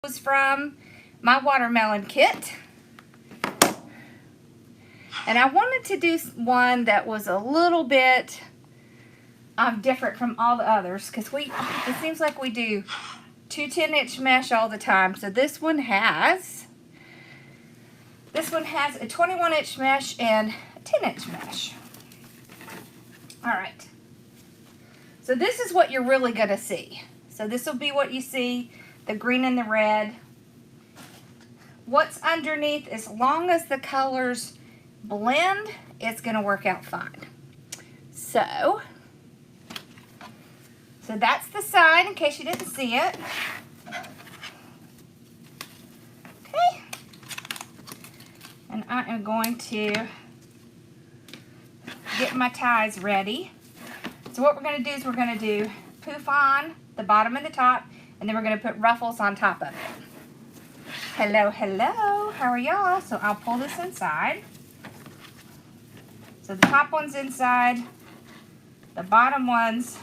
was from my watermelon kit. And I wanted to do one that was a little bit different from all the others, because it seems like we do 2 10-inch mesh all the time. So this one has a 21-inch mesh and a 10-inch mesh. All right. So this is what you're really going to see. So this will be what you see, the green and the red. What's underneath, as long as the colors blend, it's going to work out fine. So that's the side, in case you didn't see it. Okay. And I am going to get my ties ready. So what we're going to do is we're going to do Poof on the bottom and the top, and then we're going to put Ruffles on top of it. Hello, hello. How are y'all? So I'll pull this inside. So the top one's inside, the bottom one's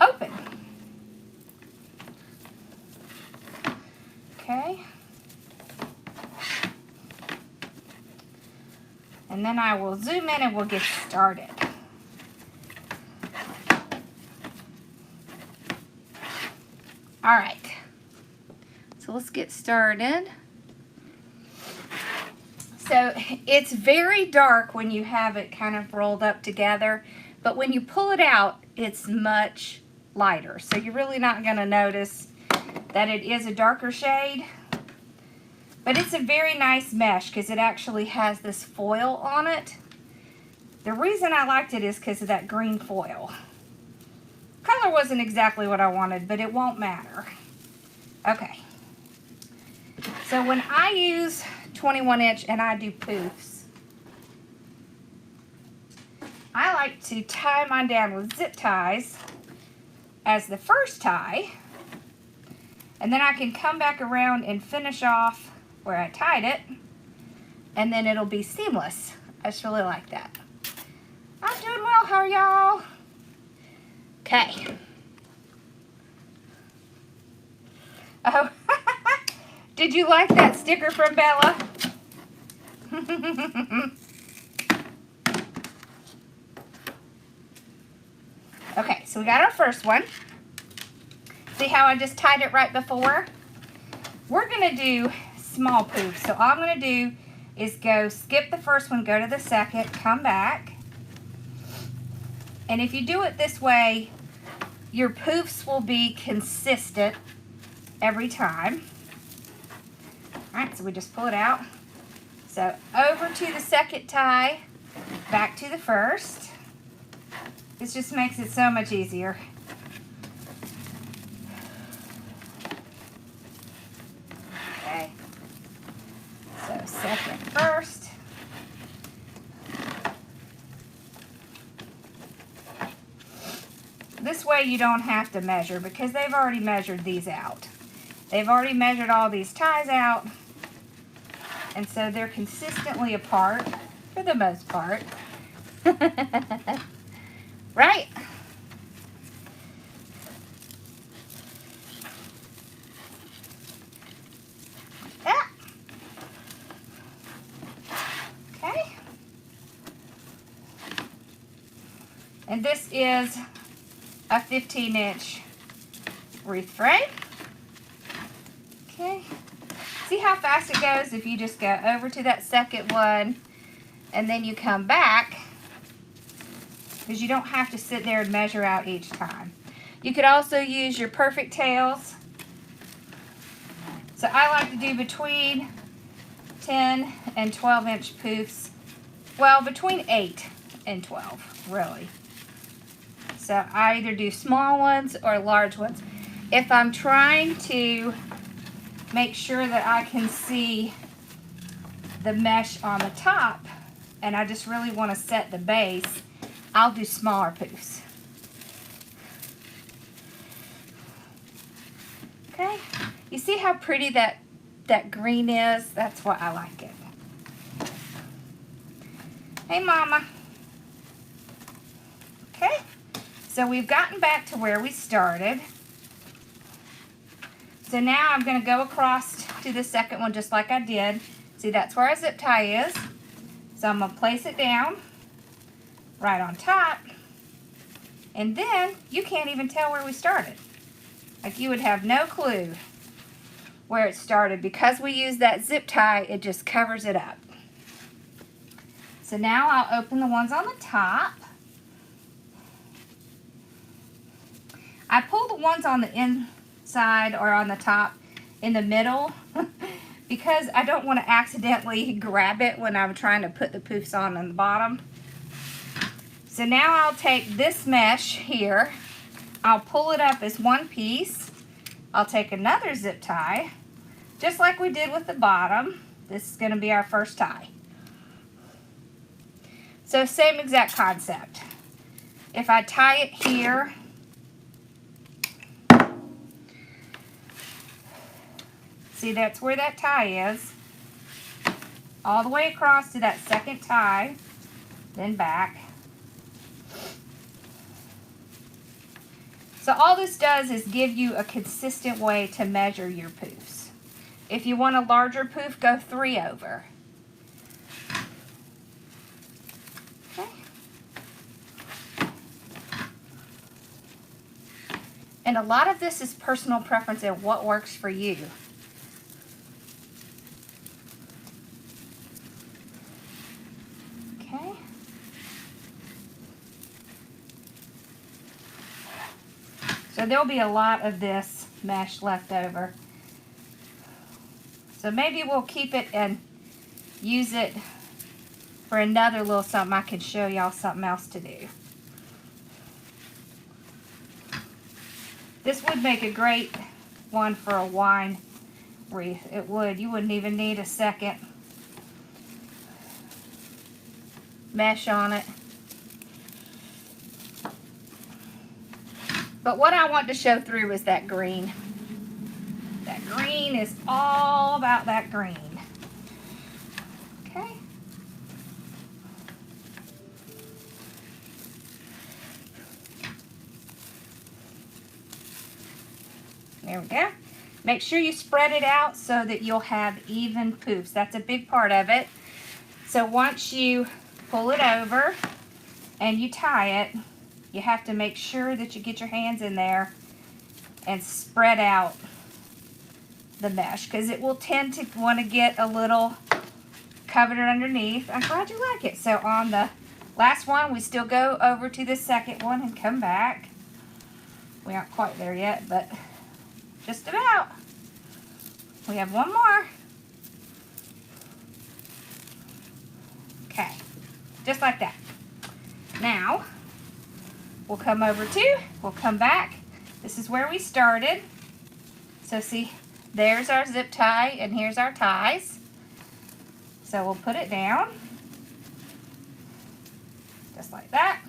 open. Okay. And then I will zoom in and we'll get started. All right. So let's get started. So it's very dark when you have it kind of rolled up together, but when you pull it out, it's much lighter. So you're really not going to notice that it is a darker shade, but it's a very nice mesh because it actually has this foil on it. The reason I liked it is because of that green foil. Color wasn't exactly what I wanted, but it won't matter. Okay. So when I use 21-inch and I do poofs, I like to tie mine down with zip ties as the first tie, and then I can come back around and finish off where I tied it, and then it'll be seamless. I just really like that. I'm doing well. How are y'all? Okay. Oh, did you like that sticker from Bella? Okay, so we got our first one. See how I just tied it right before? We're going to do small poofs. So all I'm going to do is go skip the first one, go to the second, come back. And if you do it this way, your poofs will be consistent every time. All right, so we just pull it out. So over to the second tie, back to the first. This just makes it so much easier. Okay. So second, first. This way you don't have to measure because they've already measured these out. They've already measured all these ties out, and so they're consistently apart for the most part. Right? Ah. Okay. And this is a 15-inch wreath frame. Okay. See how fast it goes if you just go over to that second one and then you come back, because you don't have to sit there and measure out each time. You could also use your perfect tails. So I like to do between 10 and 12-inch poofs. Well, between 8 and 12, really. So I either do small ones or large ones. If I'm trying to make sure that I can see the mesh on the top and I just really want to set the base, I'll do smaller poofs. Okay, you see how pretty that green is? That's why I like it. Hey, Mama. Okay, so we've gotten back to where we started. So now I'm going to go across to the second one just like I did. See, that's where our zip tie is. So I'm going to place it down right on top. And then you can't even tell where we started. Like, you would have no clue where it started. Because we use that zip tie, it just covers it up. So now I'll open the ones on the top. I pull the ones on the inside or on the top in the middle because I don't want to accidentally grab it when I'm trying to put the poofs on the bottom. So now I'll take this mesh here, I'll pull it up as one piece, I'll take another zip tie, just like we did with the bottom. This is going to be our first tie. So same exact concept. If I tie it here, see, that's where that tie is, all the way across to that second tie, then back. So all this does is give you a consistent way to measure your poofs. If you want a larger poof, go 3 over. Okay. And a lot of this is personal preference and what works for you. Okay. So there'll be a lot of this mesh left over. So maybe we'll keep it and use it for another little something. I can show y'all something else to do. This would make a great one for a wine wreath. It would. You wouldn't even need a second mesh on it. But what I want to show through is that green. That green is all about that green. Okay. There we go. Make sure you spread it out so that you'll have even poofs. That's a big part of it. So once you pull it over and you tie it, you have to make sure that you get your hands in there and spread out the mesh, because it will tend to want to get a little covered underneath. I'm glad you like it. So on the last one, we still go over to the second one and come back. We aren't quite there yet, but just about. We have one more. Okay, just like that. Now, we'll come over to, we'll come back. This is where we started. So see, there's our zip tie and here's our ties. So we'll put it down, just like that.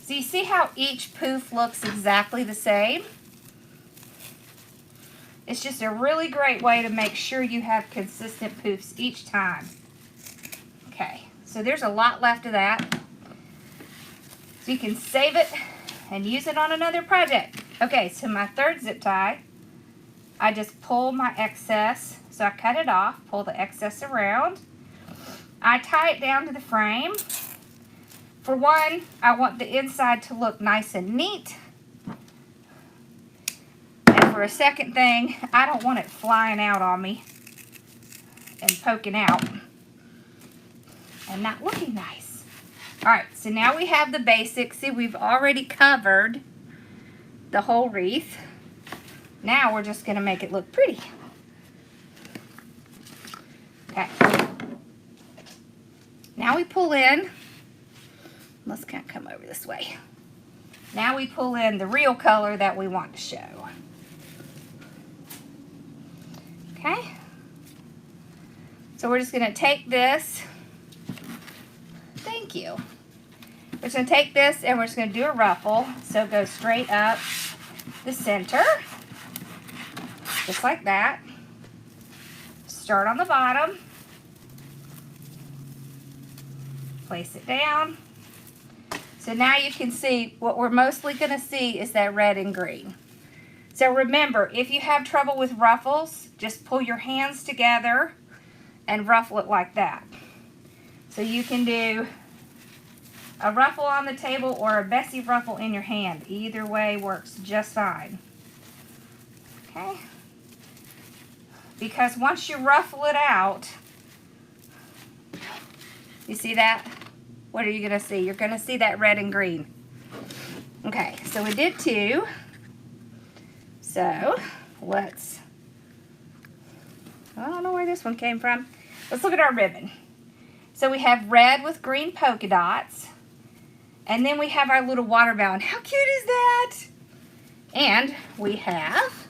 So you see how each poof looks exactly the same? It's just a really great way to make sure you have consistent poofs each time. Okay, so there's a lot left of that. So you can save it and use it on another project. Okay, so my third zip tie, I just pull my excess. So I cut it off, pull the excess around. I tie it down to the frame. For one, I want the inside to look nice and neat. And for a second thing, I don't want it flying out on me and poking out and not looking nice. All right, so now we have the basics. See, we've already covered the whole wreath. Now we're just gonna make it look pretty. Okay. Now we pull in. Let's kind of come over this way. Now we pull in the real color that we want to show. Okay. So we're just gonna take this. Thank you. We're just gonna take this and we're just gonna do a ruffle. So go straight up the center, just like that. Start on the bottom, place it down. So now you can see what we're mostly gonna see is that red and green. So remember, if you have trouble with ruffles, just pull your hands together and ruffle it like that. So you can do a ruffle on the table or a Bessie ruffle in your hand. Either way works just fine. Okay? Because once you ruffle it out, you see that? What are you going to see? You're going to see that red and green. Okay, so we did 2. So let's, I don't know where this one came from. Let's look at our ribbon. So we have red with green polka dots. And then we have our little watermelon. How cute is that? And we have,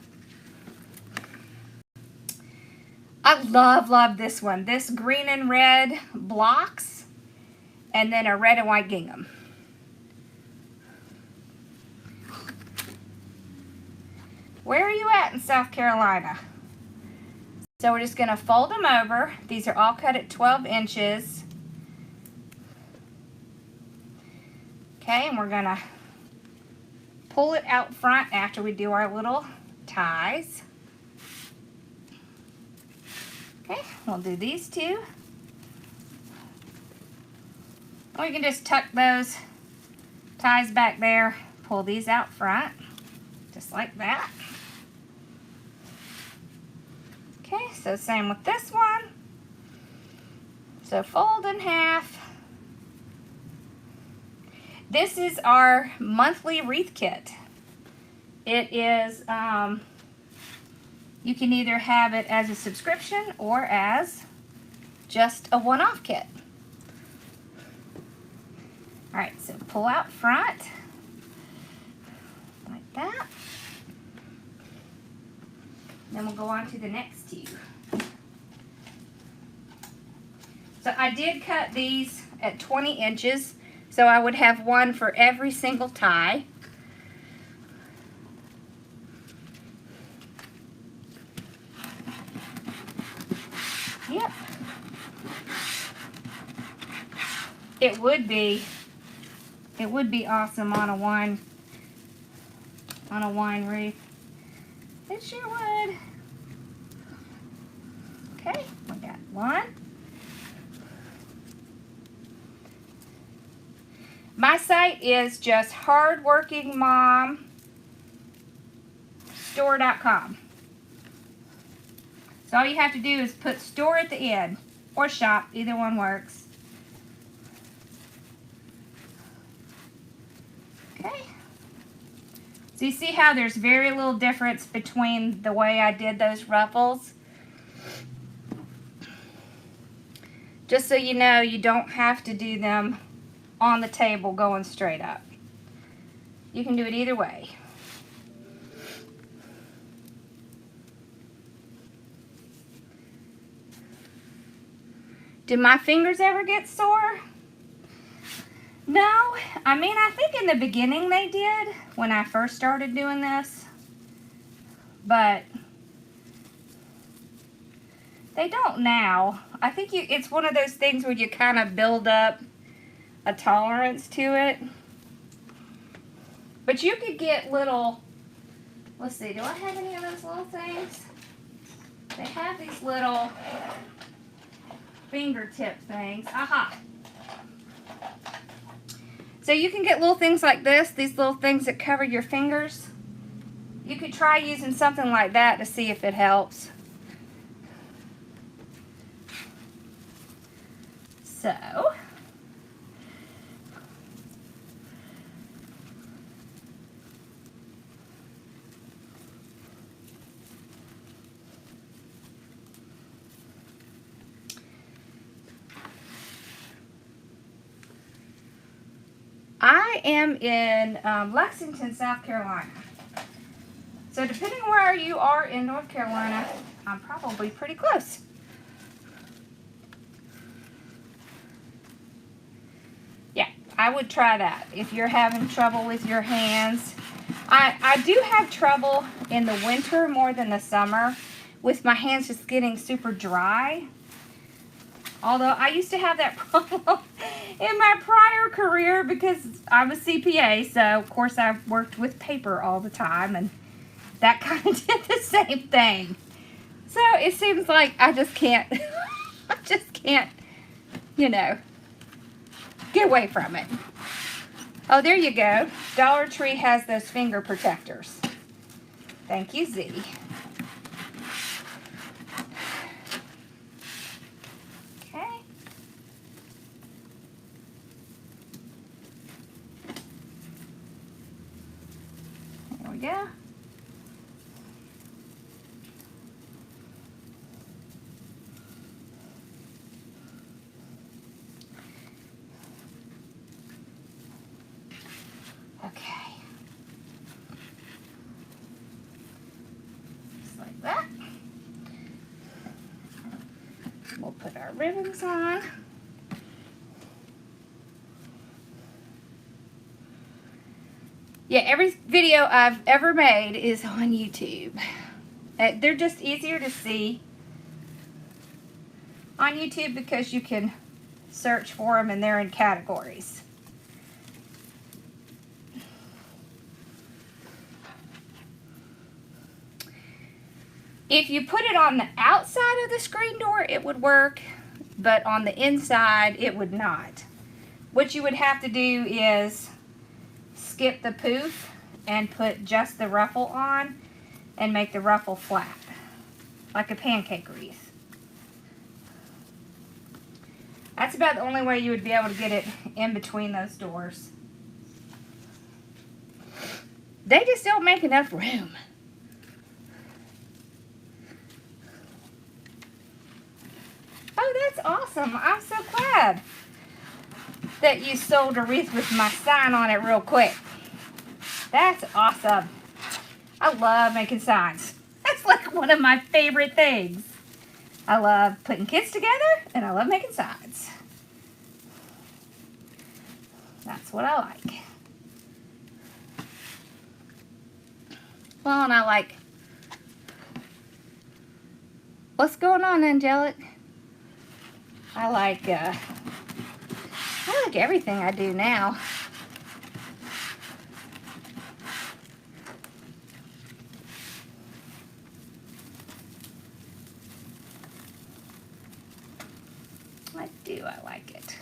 I love this one. This green and red blocks. And then a red and white gingham. Where are you at in South Carolina? So we're just going to fold them over. These are all cut at 12 inches. Okay, and we're going to pull it out front after we do our little ties. Okay, we'll do these 2. And we can just tuck those ties back there, pull these out front, just like that. Okay, so same with this one. So fold in half. This is our monthly wreath kit. It is, you can either have it as a subscription or as just a one-off kit. All right, so pull out front, like that. Then we'll go on to the next 2. So I did cut these at 20 inches, so I would have one for every single tie. Yep. It would be awesome on a wine wreath. It sure would. Okay, we got one. My site is just Hardworkingmomstore.com. So all you have to do is put store at the end or shop, either one works. Okay. So you see how there's very little difference between the way I did those ruffles. Just so you know, you don't have to do them on the table going straight up. You can do it either way. Did my fingers ever get sore? No, I mean, I think in the beginning they did when I first started doing this, but they don't now. I think it's one of those things where you kind of build up a tolerance to it. But you could get little, let's see, do I have any of those little things? They have these little fingertip things. Aha! So you can get little things like this, these little things that cover your fingers. You could try using something like that to see if it helps. So, I am in Lexington, South Carolina. So depending where you are in North Carolina, I'm probably pretty close. Yeah, I would try that if you're having trouble with your hands. I do have trouble in the winter more than the summer with my hands just getting super dry. Although I used to have that problem in my prior career because I'm a CPA, so of course I've worked with paper all the time, and that kind of did the same thing. So it seems like I just can't, I just can't, you know, get away from it. Oh, there you go. Dollar Tree has those finger protectors. Thank you, Z. Okay. There we go. Okay. Just like that. We'll put our ribbons on. Yeah, every video I've ever made is on YouTube. They're just easier to see on YouTube because you can search for them and they're in categories. If you put it on the outside of the screen door, it would work, but on the inside, it would not. What you would have to do is skip the poof and put just the ruffle on and make the ruffle flat, like a pancake wreath. That's about the only way you would be able to get it in between those doors. They just don't make enough room. Oh, that's awesome. I'm so glad that you sold a wreath with my sign on it real quick. That's awesome. I love making signs. That's like one of my favorite things. I love putting kids together and I love making signs. That's what I like. Well, and I like... What's going on, Angelic? I like everything I do now. I like it.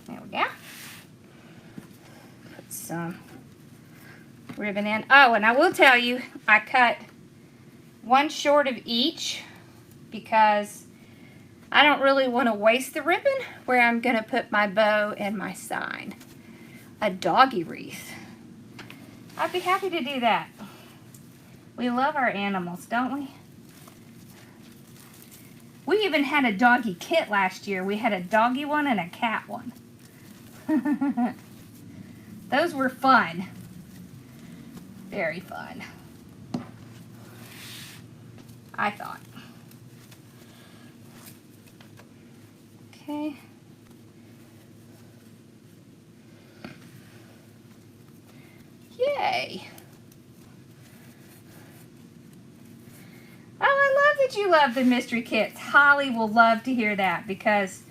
There we go. Put some ribbon in. Oh, and I will tell you, I cut one short of each because I don't really want to waste the ribbon where I'm going to put my bow and my sign. A doggy wreath. I'd be happy to do that. We love our animals, don't we? We even had a doggy kit last year. We had a doggy one and a cat one. Those were fun. Very fun. I thought. Okay. Yay. Oh, I love that you love the mystery kits. Holly will love to hear that because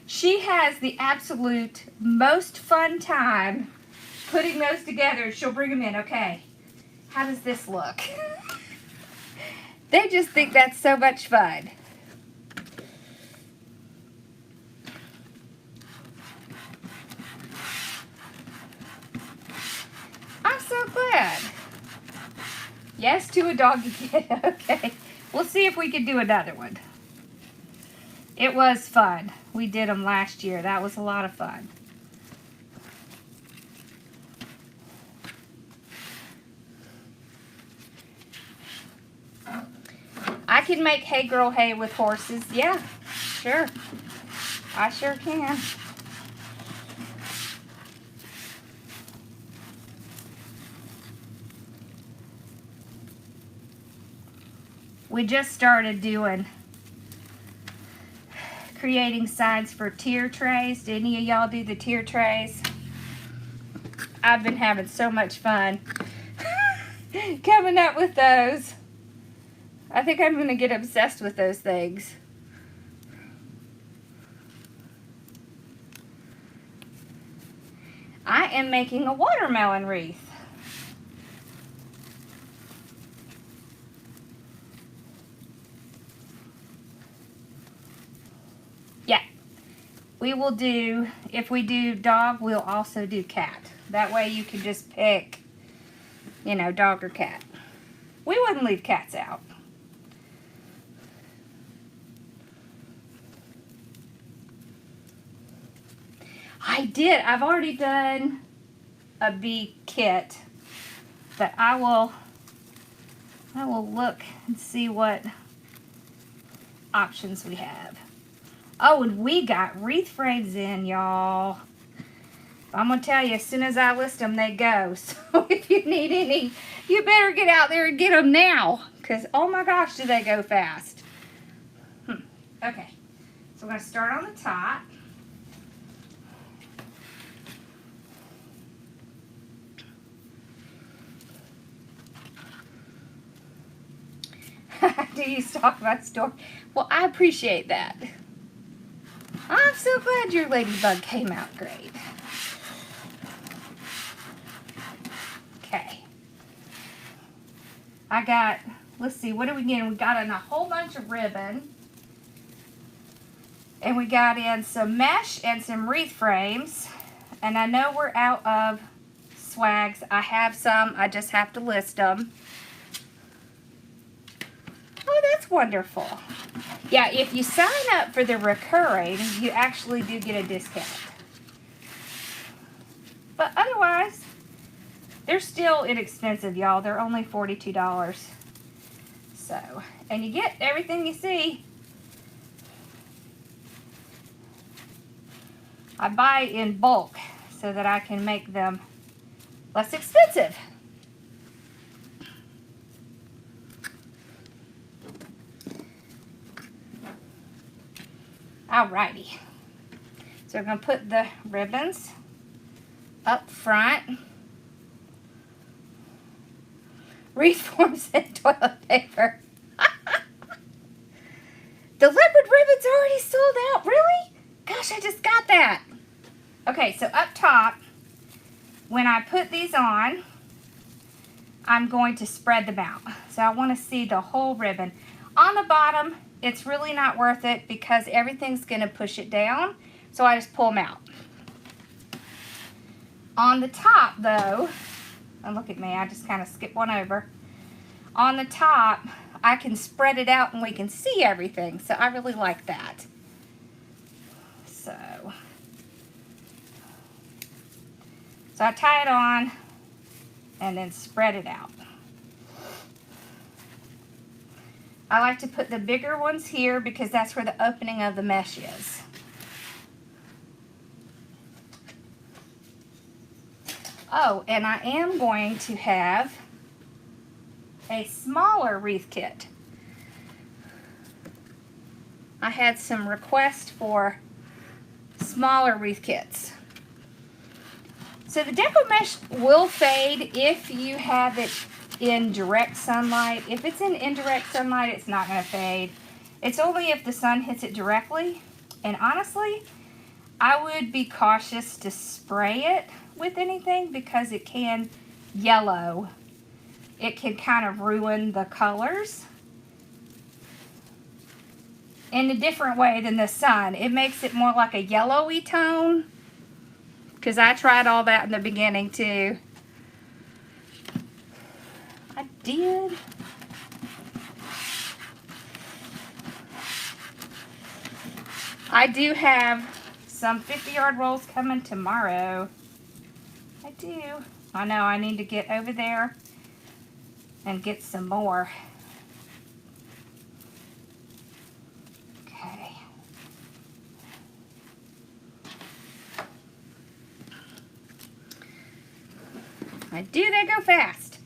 she has the absolute most fun time putting those together. She'll bring them in. Okay, how does this look? They just think that's so much fun. I'm so glad. Yes to a doggy kit. Okay. We'll see if we can do another one. It was fun. We did them last year. That was a lot of fun. I can make Hey Girl Hey with horses. Yeah, sure. I sure can. We just started creating signs for tier trays. Did any of y'all do the tier trays? I've been having so much fun coming up with those. I think I'm going to get obsessed with those things. I am making a watermelon wreath. Yeah, we will do, if we do dog, we'll also do cat. That way you can just pick, you know, dog or cat. We wouldn't leave cats out. I did. I've already done a bee kit, but I will look and see what options we have. Oh, and we got wreath frames in, y'all. I'm gonna tell you, as soon as I list them, they go. So if you need any, you better get out there and get them now, because oh my gosh, do they go fast. Okay, so we're gonna start on the top. Do you talk about store? Well, I appreciate that. I'm so glad your ladybug came out great. Okay. I got, let's see, what are we getting? We got in a whole bunch of ribbon. And we got in some mesh and some wreath frames. And I know we're out of swags. I have some, I just have to list them. Oh, that's wonderful. Yeah, if you sign up for the recurring, you actually do get a discount. But otherwise, they're still inexpensive, y'all. They're only $42. So, and you get everything you see. I buy in bulk so that I can make them less expensive. Alrighty, so we're going to put the ribbons up front. Wreath forms and toilet paper. The leopard ribbon's already sold out. Really? Gosh, I just got that. Okay, so up top, when I put these on, I'm going to spread them out. So I want to see the whole ribbon. On the bottom, it's really not worth it because everything's going to push it down. So I just pull them out. On the top, though, and look at me, I just kind of skipped one over. On the top, I can spread it out and we can see everything. So I really like that. So I tie it on and then spread it out. I like to put the bigger ones here because that's where the opening of the mesh is. Oh, and I am going to have a smaller wreath kit. I had some requests for smaller wreath kits. So the Deco mesh will fade if you have it in direct sunlight. If it's in indirect sunlight, it's not going to fade. It's only if the sun hits it directly. And honestly, I would be cautious to spray it with anything because it can yellow. It can kind of ruin the colors in a different way than the sun. It makes it more like a yellowy tone because I tried all that in the beginning too. I did. I do have some 50-yard rolls coming tomorrow. I do. I know I need to get over there and get some more. Okay. I do, they go fast.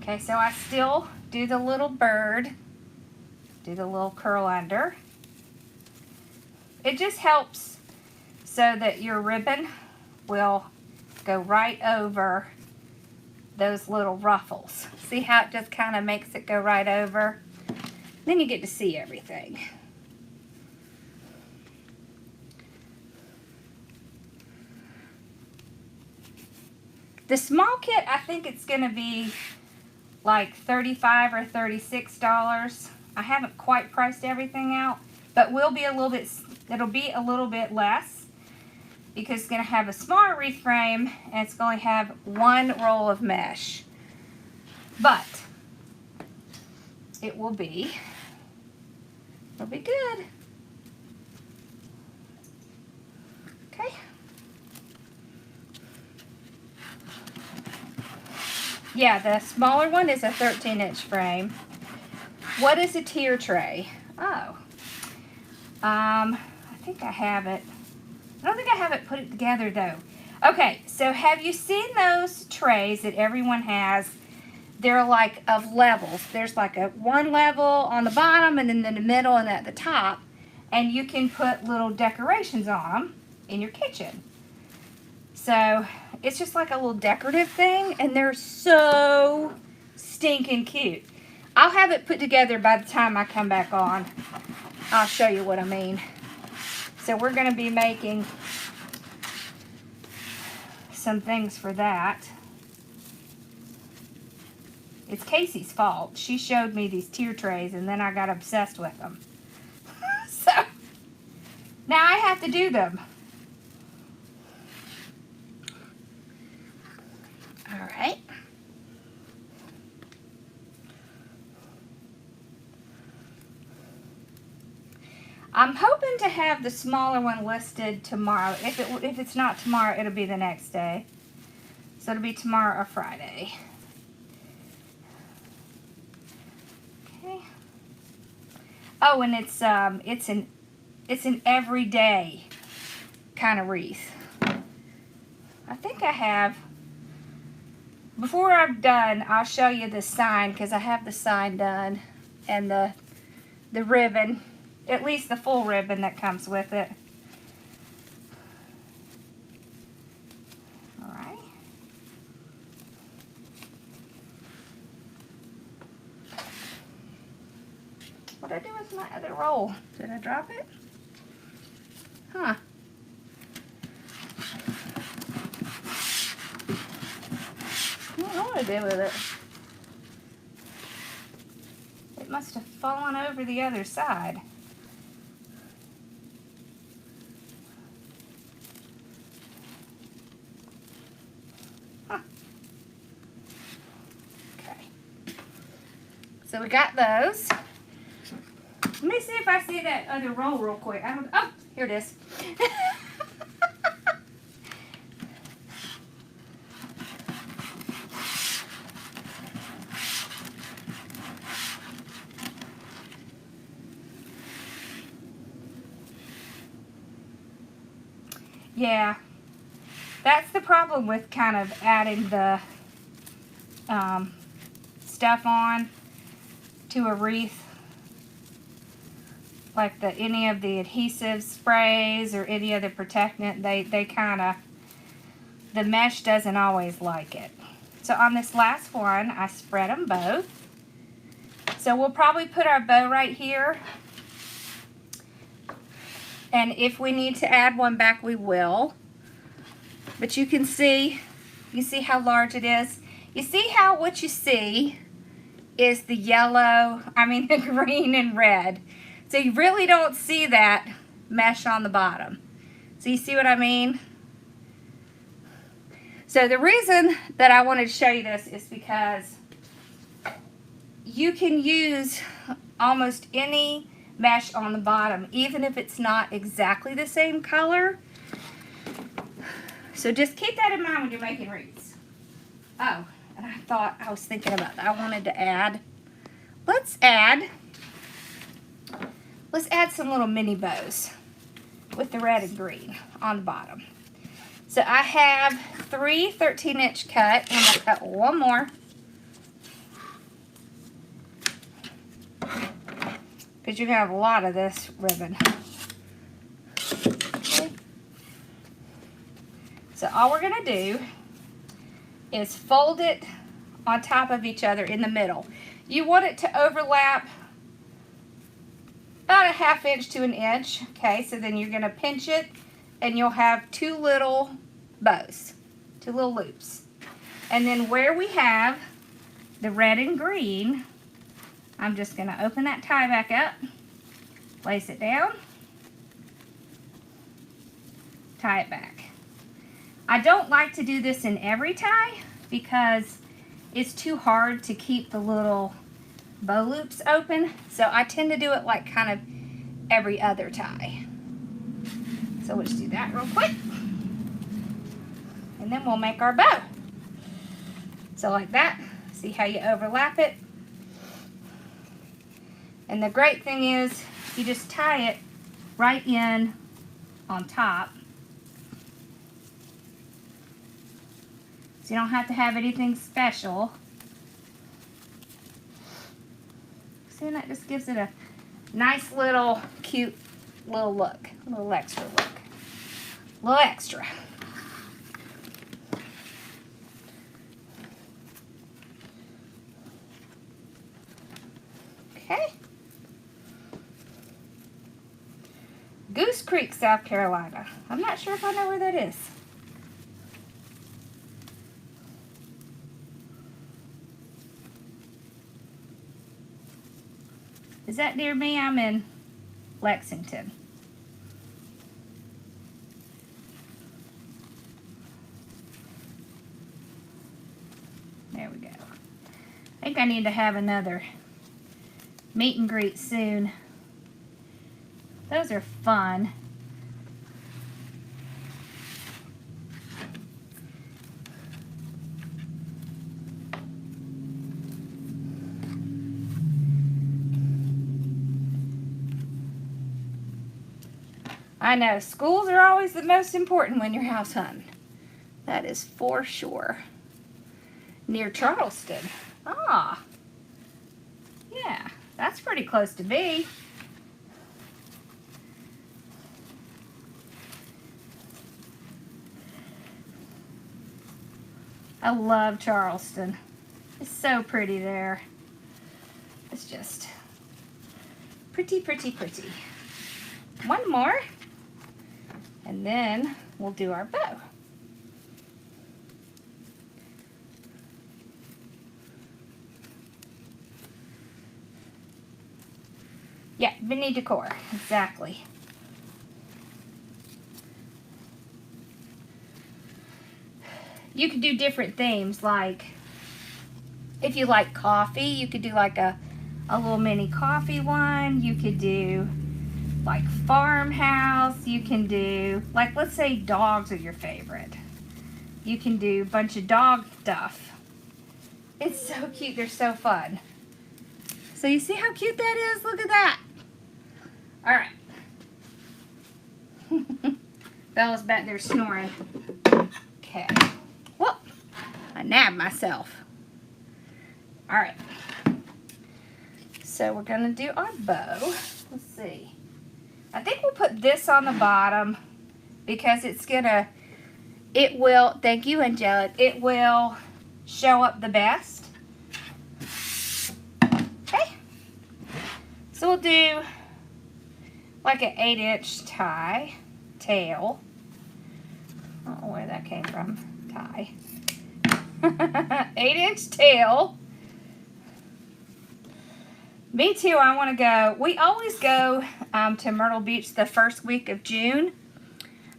Okay, so I still do the little bird, do the little curl under. It just helps so that your ribbon will go right over those little ruffles. See how it just kind of makes it go right over? Then you get to see everything. The small kit, I think it's going to be like $35 or $36. I haven't quite priced everything out, but will be a little bit, it'll be a little bit less because it's going to have a smaller wreath frame and it's going to have one roll of mesh. But it'll be good. Okay. Yeah, the smaller one is a 13-inch frame. What is a tier tray? Oh. I think I have it. I don't think I have it put it together though. Okay, so have you seen those trays that everyone has? They're like of levels. There's like a one level on the bottom and then in the middle and at the top. And you can put little decorations on them in your kitchen. So it's just like a little decorative thing and they're so stinking cute. I'll have it put together by the time I come back on. I'll show you what I mean. So we're going to be making some things for that. It's Casey's fault. She showed me these tier trays and then I got obsessed with them. So now I have to do them. All right. I'm hoping to have the smaller one listed tomorrow. If it's not tomorrow, it'll be the next day. So it'll be tomorrow or Friday. Okay. Oh, and it's an everyday kind of wreath. I think I have. Before I'm done, I'll show you the sign because I have the sign done and the ribbon. At least the full ribbon that comes with it. All right. What did I do with my other roll? Did I drop it? Huh. I don't know what I did with it. It must have fallen over the other side. So we got those. Let me see if I see that other roll real quick. Oh, here it is. Yeah, that's the problem with kind of adding the stuff on to a wreath, like any of the adhesive sprays or any other protectant. They kind of, the mesh doesn't always like it. So on this last one, I spread them both. So we'll probably put our bow right here. And if we need to add one back, we will. But you can see how large it is. You see how what you see is the yellow, the green and red. So you really don't see that mesh on the bottom. So you see what I mean? So the reason that I wanted to show you this is because you can use almost any mesh on the bottom, even if it's not exactly the same color. So just keep that in mind when you're making wreaths. Oh, and I was thinking about that. I wanted to add, let's add some little mini bows with the red and green on the bottom. So I have 3 13-inch cut, and I'll cut one more. Because you have a lot of this ribbon. Okay. So all we're going to do is fold it on top of each other in the middle. You want it to overlap a 1/2 inch to 1 inch. Okay, so then you're going to pinch it and you'll have 2 little bows, 2 little loops. And then where we have the red and green, I'm just going to open that tie back up, place it down, tie it back. I don't like to do this in every tie because it's too hard to keep the little bow loops open, so I tend to do it like kind of every other tie. So we'll just do that real quick, and then we'll make our bow. So like that. See how you overlap it? And the great thing is you just tie it right in on top. So you don't have to have anything special. See, and that just gives it a nice little cute little look. A little extra look. A little extra. Okay. Goose Creek, South Carolina. I'm not sure if I know where that is. Is that near me? I'm in Lexington. There we go. I think I need to have another meet and greet soon. Those are fun. I know, schools are always the most important when you're house hunting. That is for sure. Near Charleston. Ah. Yeah, that's pretty close to me. I love Charleston. It's so pretty there. It's just pretty, pretty, pretty. One more. And then we'll do our bow. Yeah, mini decor, exactly. You could do different themes, like if you like coffee, you could do like a little mini coffee one. You could do like farmhouse. You can do, like, let's say dogs are your favorite. You can do a bunch of dog stuff. It's so cute. They're so fun. So you see how cute that is? Look at that. All right. Bella's back there snoring. Okay. Whoop. I nabbed myself. All right. So we're going to do our bow. Let's see. I think we'll put this on the bottom because it's going to, it will, thank you, Angelic, it will show up the best. Okay. So we'll do like an 8-inch tie, tail. I don't know where that came from, tie. 8-inch tail. Me too, I want to go. We always go to Myrtle Beach the first week of June.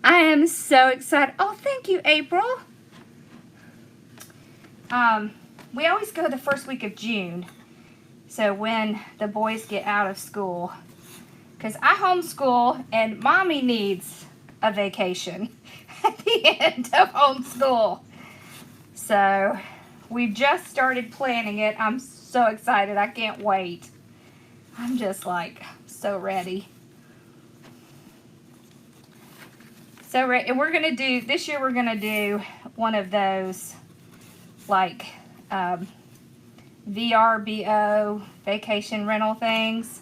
I am so excited. Oh, thank you, April. We always go the first week of June. So when the boys get out of school. Because I homeschool and Mommy needs a vacation at the end of homeschool. So we've just started planning it. I'm so excited. I can't wait. I'm just like so ready. So ready. And we're going to do, this year we're going to do one of those like VRBO vacation rental things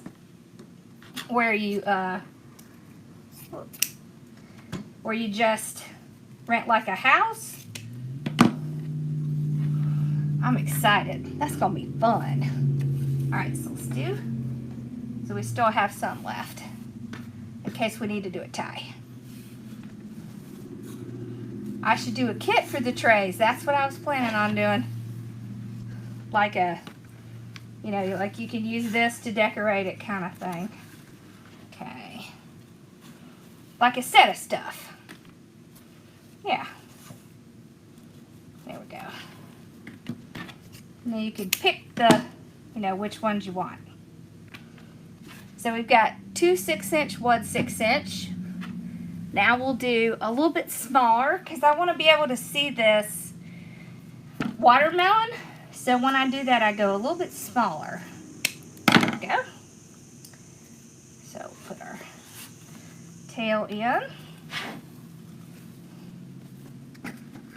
where you just rent like a house. I'm excited. That's going to be fun. All right, so let's do. So we still have some left. in case we need to do a tie. I should do a kit for the trays. That's what I was planning on doing. Like a, you know, like you can use this to decorate it kind of thing. Okay. Like a set of stuff. Yeah. There we go. And then you can pick the, you know, which ones you want. So we've got 2 6-inch, 1 6-inch. Now we'll do a little bit smaller because I want to be able to see this watermelon. So when I do that, I go a little bit smaller. There we go. So put our tail in.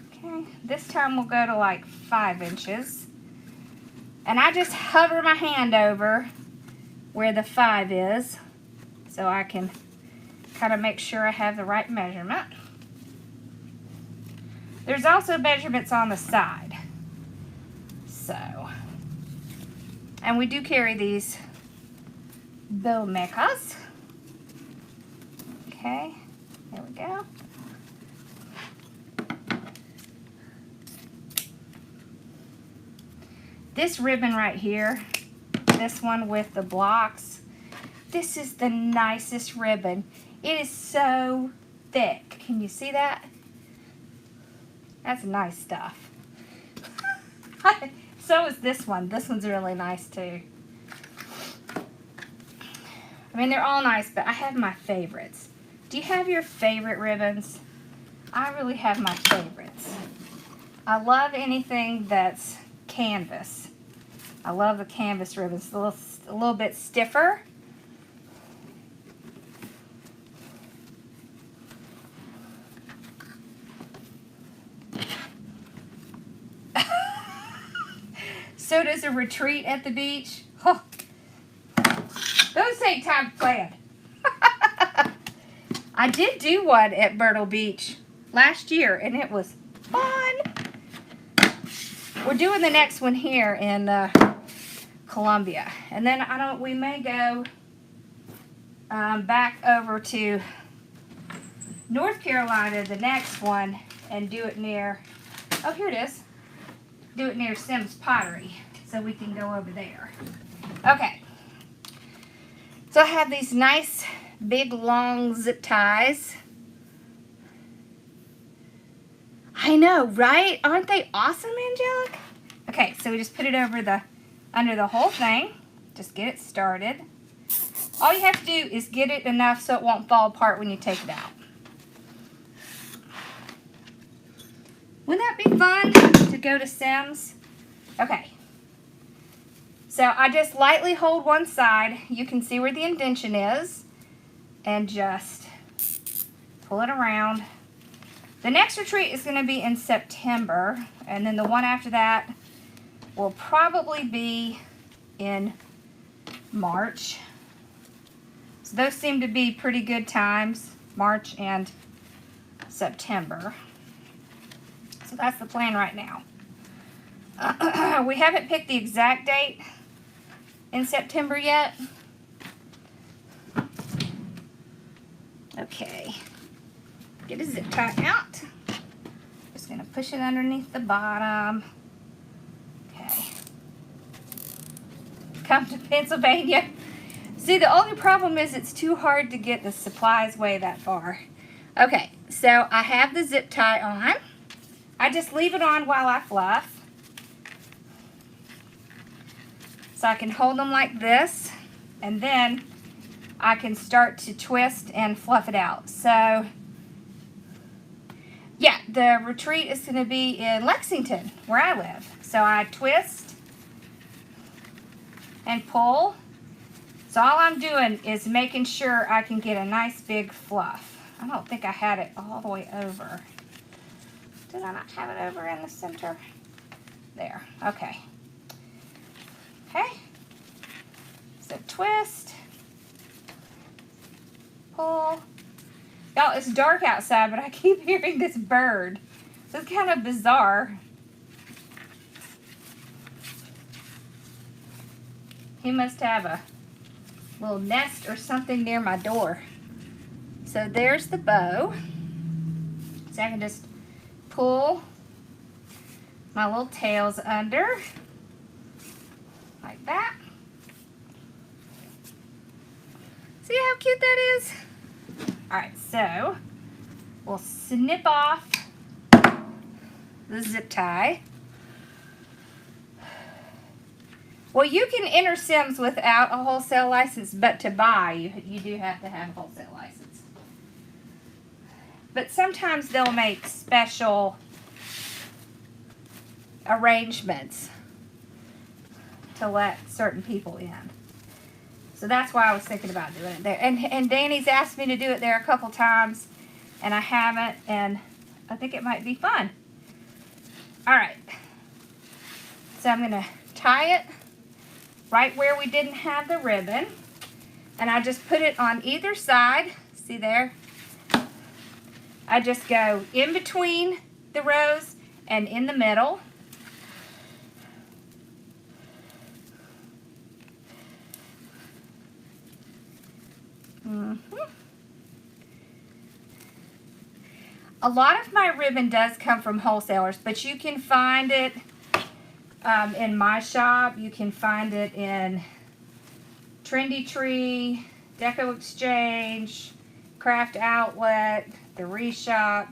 Okay, this time we'll go to like 5 inches. And I just hover my hand over where the 5 is so I can kind of make sure I have the right measurement. There's also measurements on the side. So, and we do carry these bow makers. Okay, there we go. This ribbon right here, this one with the blocks, this is the nicest ribbon. It is so thick. Can you see that? That's nice stuff. So is this one. This one's really nice too. I mean, they're all nice, but I have my favorites. Do you have your favorite ribbons? I really have my favorites. I love anything that's canvas. I love the canvas ribbons. A little bit stiffer. So does a retreat at the beach. Oh, those take time to plan. I did do one at Myrtle Beach last year, and it was fun. We're doing the next one here in Columbia, and then we may go back over to North Carolina, the next one, and do it near. Oh, here it is. Do it near Sim's Pottery, so we can go over there. Okay. So I have these nice big long zip ties. I know, right? Aren't they awesome, Angelic? Okay, so we just put it over under the whole thing. Just get it started. All you have to do is get it enough so it won't fall apart when you take it out. Wouldn't that be fun to go to Sim's? Okay. So I just lightly hold one side. You can see where the indentation is. And just pull it around. The next retreat is going to be in September. And then the one after that will probably be in March. So those seem to be pretty good times. March and September. So that's the plan right now. We haven't picked the exact date in September yet. Okay. Get a zip tie out. Just going to push it underneath the bottom. Okay. Come to Pennsylvania. See, the only problem is it's too hard to get the supplies way that far. Okay, so I have the zip tie on. I just leave it on while I fluff. So I can hold them like this, and then I can start to twist and fluff it out. So, yeah, the retreat is going to be in Lexington, where I live. So I twist and pull. So all I'm doing is making sure I can get a nice big fluff. I don't think I had it all the way over. Did I not have it over in the center? There, okay. Okay, so twist, pull. Y'all, it's dark outside, but I keep hearing this bird. So it's kind of bizarre. He must have a little nest or something near my door. So there's the bow. So I can just pull my little tails under like that. See how cute that is? All right, so we'll snip off the zip tie. Well, you can enter Sims without a wholesale license, but to buy, you do have to have a wholesale license. But sometimes they'll make special arrangements to let certain people in. So that's why I was thinking about doing it there. And Danny's asked me to do it there a couple times, and I haven't, and I think it might be fun. All right. So I'm going to tie it right where we didn't have the ribbon, and I just put it on either side. See there? I just go in between the rows and in the middle. A lot of my ribbon does come from wholesalers, but you can find it in my shop. You can find it in Trendy Tree, Deco Exchange, Craft Outlet, the Reshop.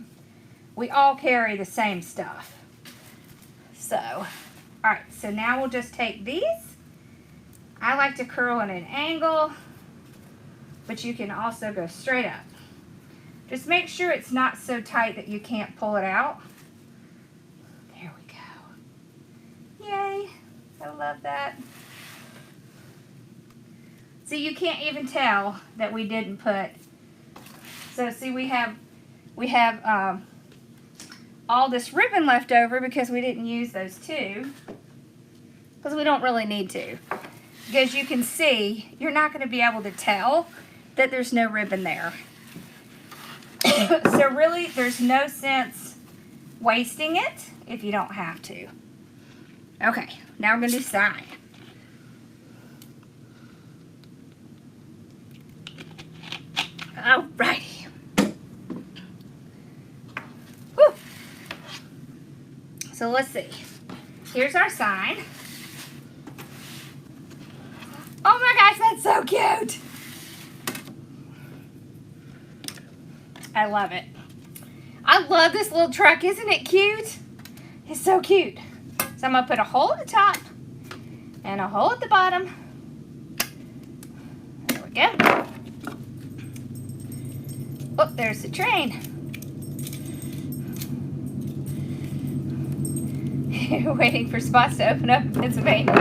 We all carry the same stuff. So, alright, so now we'll just take these. I like to curl in an angle, but you can also go straight up. Just make sure it's not so tight that you can't pull it out. There we go. Yay, I love that. See, you can't even tell that we didn't put, so see we have all this ribbon left over because we didn't use those two, because we don't really need to. Because you can see, you're not going to be able to tell that there's no ribbon there. So really, there's no sense wasting it if you don't have to. Okay, now we're going to do side. Alrighty. Whew. So let's see. Here's our sign. Oh my gosh, that's so cute. I love it. I love this little truck. Isn't it cute? It's so cute. So I'm going to put a hole at the top and a hole at the bottom. There we go. Oh, there's the train. Waiting for spots to open up in Pennsylvania.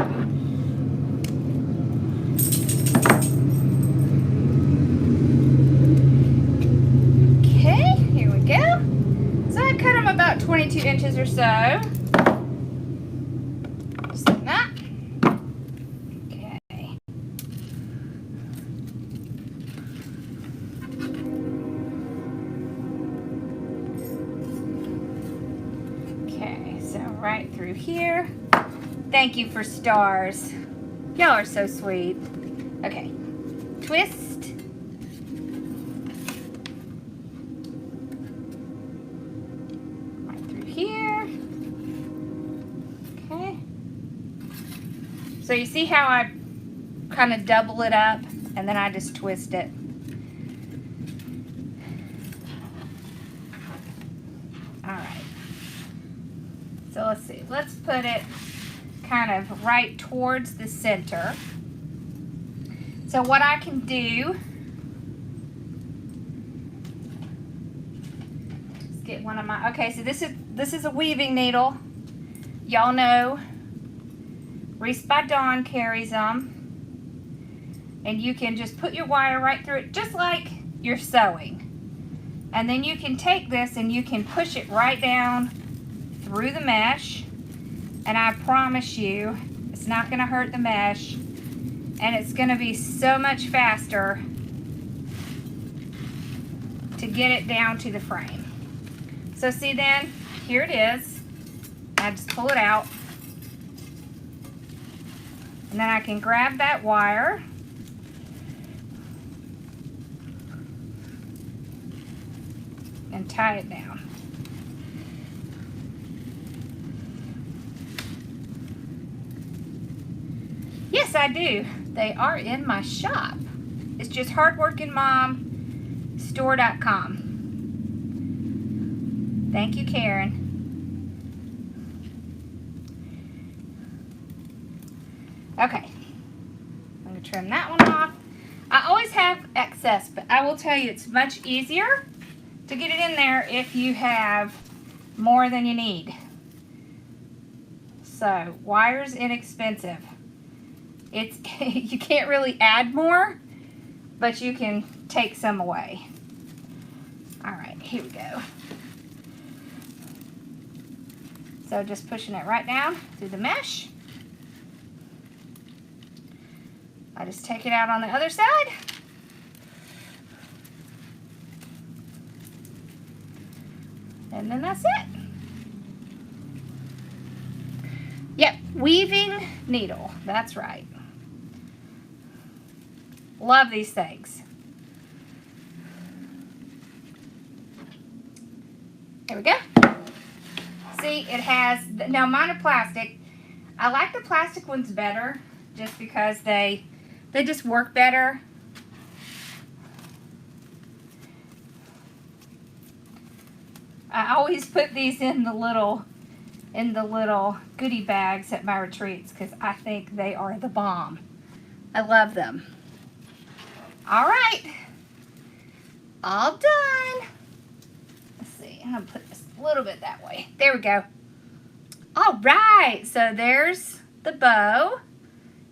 Okay, here we go. So I cut them about 22 inches or so. Just like that. Okay. Okay, so right through here. Thank you for stars. Y'all are so sweet. Okay, twist. So you see how I kind of double it up and then I just twist it. Alright. So let's see. Let's put it kind of right towards the center. So what I can do, let's get one of my, okay, so this is a weaving needle. Y'all know Wreath by Dawn carries them, and you can just put your wire right through it just like you're sewing, and then you can take this and you can push it right down through the mesh, and I promise you it's not going to hurt the mesh, and it's going to be so much faster to get it down to the frame. So see, then here it is. I just pull it out. And then I can grab that wire and tie it down. Yes, I do. They are in my shop. It's just hardworkingmomstore.com. Thank you, Karen. Okay, I'm going to trim that one off. I always have excess, but I will tell you it's much easier to get it in there if you have more than you need. So, wire's inexpensive. It's you can't really add more, but you can take some away. All right, here we go. So just pushing it right down through the mesh. I just take it out on the other side. And then that's it. Yep, weaving needle, that's right. Love these things. There we go. See, it has, now mine are plastic. I like the plastic ones better just because they just work better. I always put these in the little goodie bags at my retreats because I think they are the bomb. I love them. All right, all done. Let's see, I'm gonna put this a little bit that way. There we go. All right, so there's the bow.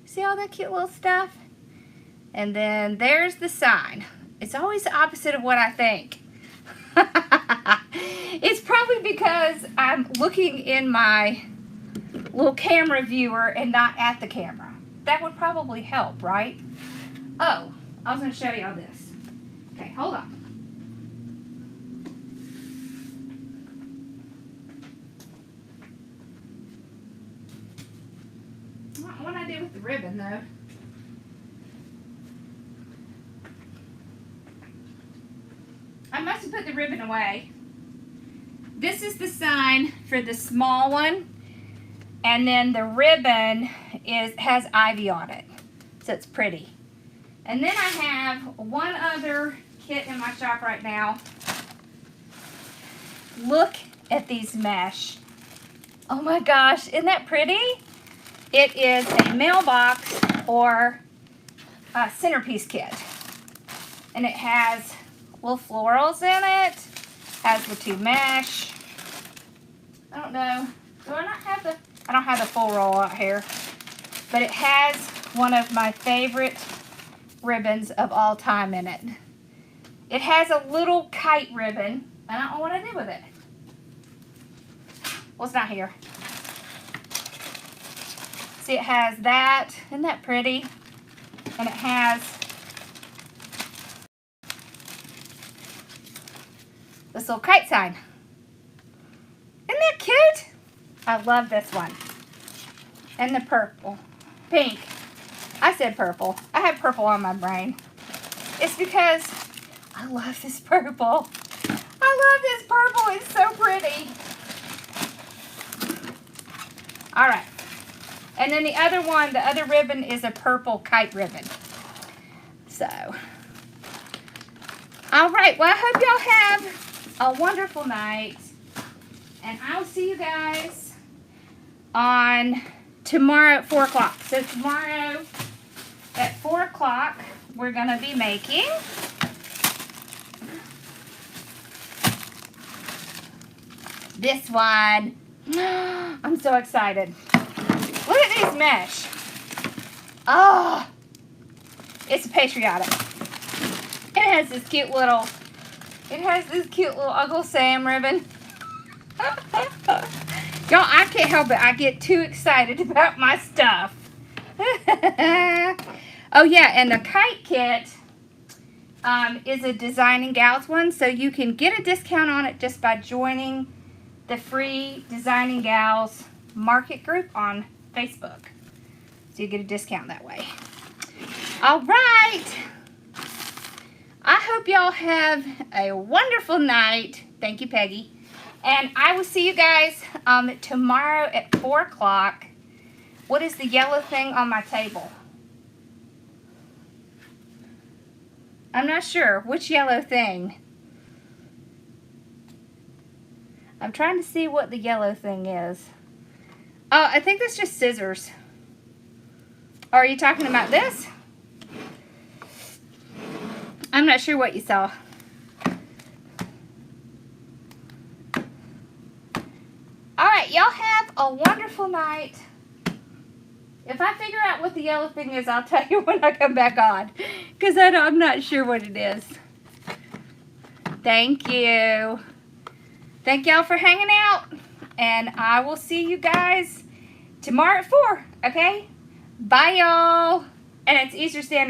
See all that cute little stuff? And then there's the sign. It's always the opposite of what I think. It's probably because I'm looking in my little camera viewer and not at the camera. That would probably help, right? Oh, I was going to show y'all this. Okay, hold on. What I do with the ribbon, though. I must have put the ribbon away. This is the sign for the small one, and then the ribbon has ivy on it, so it's pretty. And then I have one other kit in my shop right now. Look at these mesh. Oh my gosh, isn't that pretty? It is a mailbox or a centerpiece kit, and it has little florals in it. Has the two mesh. I don't know. Do I not have the? I don't have the full roll out here, but it has one of my favorite ribbons of all time in it. It has a little kite ribbon. I don't know what I did with it. Well, it's not here. See, it has that. Isn't that pretty? And it has this little kite sign. Isn't that cute? I love this one. And the purple. Pink. I said purple. I have purple on my brain. It's because I love this purple. I love this purple. It's so pretty. All right. And then the other one, the other ribbon is a purple kite ribbon. So, all right. Well, I hope y'all have a wonderful night. And I'll see you guys on tomorrow at 4 o'clock. So tomorrow at 4 o'clock, we're going to be making this one. I'm so excited. Look at these mesh. Oh, it's patriotic. It has this cute little Uncle Sam ribbon. Y'all, I can't help it. I get too excited about my stuff. Oh yeah, and the kite kit is a Designing Gals one, so you can get a discount on it just by joining the free Designing Gals market group on Facebook. So you get a discount that way. All right. I hope hope y'all have a wonderful night. Thank you, Peggy. And I will see you guys tomorrow at 4 o'clock. What is the yellow thing on my table? I'm not sure. Which yellow thing? I'm trying to see what the yellow thing is. Oh, I think that's just scissors. Or are you talking about this? I'm not sure what you saw. Alright, y'all have a wonderful night. If I figure out what the yellow thing is, I'll tell you when I come back on. Because I'm not sure what it is. Thank you. Thank y'all for hanging out. And I will see you guys tomorrow at 4. Okay? Bye, y'all. And it's Easter Standard.